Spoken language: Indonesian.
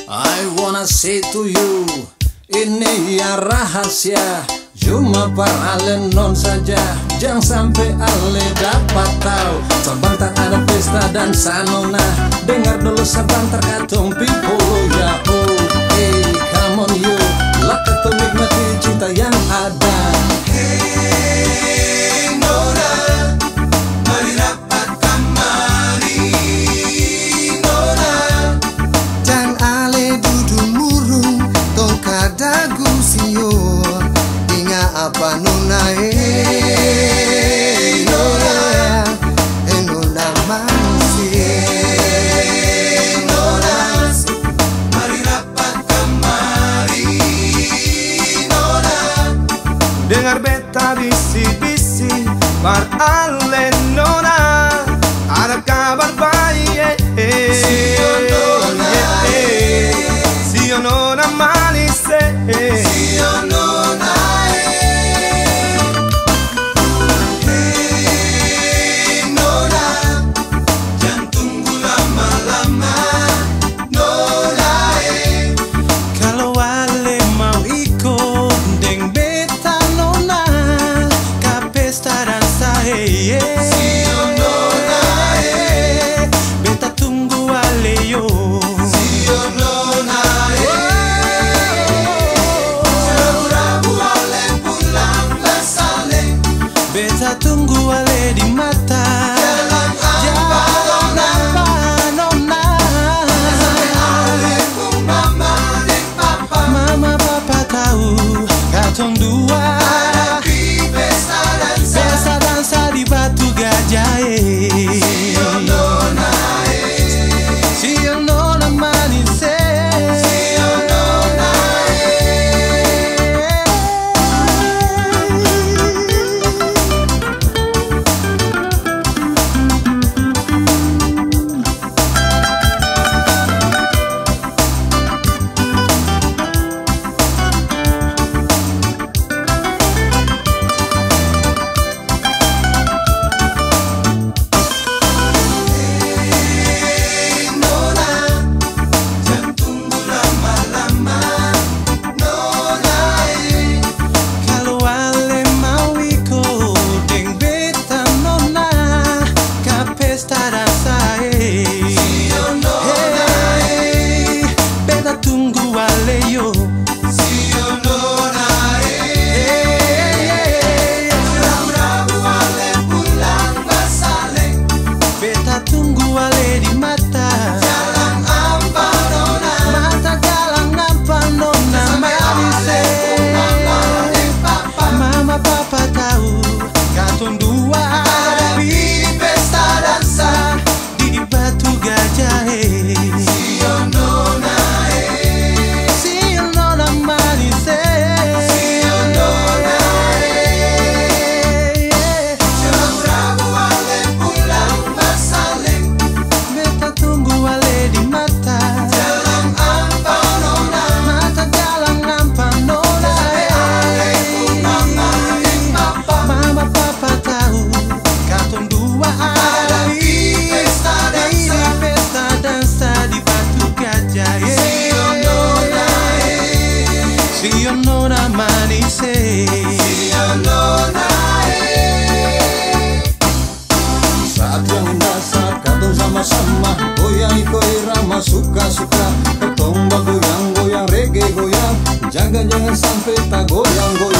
I wanna say to you, ini ya rahasia, cuma para lenon saja, jangan sampai ale dapat tahu. Sabantar ada pesta dan sanona, dengar dulu sabantar katong people ya oh. Hey come on you, lah katong nikmati cinta yang ada. Hey Nona, mari rapat kamari Nona, dan ale duduk murung tong kadagu sio inga apa Nona Nona Nona manusia Nona, mari rapat kamari Nona, dengar beta bisi-bisi par ale Nona, ada kabar baik Sio Nona, Sio Nona manis Sio Nona. Hey Nona, jangan tunggu lama-lama Nona. Kalau ale mau ikut deng beta Nona ka pesta dansa Sio Nona, beta tunggu ale yo. Sio Nona. Rabu-rabu ale pulang bersale, Beta tunggu ale di mata. jalan apa Nona, Nona. sampai ale pun mama dan papa Mama papa tahu katong dua hadapi pesta dansa. pesta dansa di Batu Gajah. Sio Nona, Sio Nona manis. Sio Nona. Hey Nona, jangan tunggu lama-lama Nona. Kalau ale mau ikut deng beta Nona ka pesta dansa. Sio Nona, Beta tunggu ale yo. Sio Nona. Rabu-rabu ale pulang bersale, Beta tunggu ale di mata. jalan apa Nona, Mata jalan apa Nona sampai manis. ale pun mama dan papa Mama papa tahu katong dua hadapi pesta dansa. di Batu Gajah. Sio Nona, Sio Nona manis. Sio Nona. Rabu-rabu ale pulang bersale, Beta tunggu ale di mata. jalan apa Nona, Mata jalan apa Nona. ale pun mama dan papa Mama papa tahu katong dua hadapi pesta dansa. pesta dansa di Batu Gajah. Sio Nona, Sio Nona manis. Sio Nona. Saat yang indah saat katong sama-sama goyang ikut irama suka-suka, katong bagoyang-goyang reggae goyang, jangan sampai tak goyang-goyang.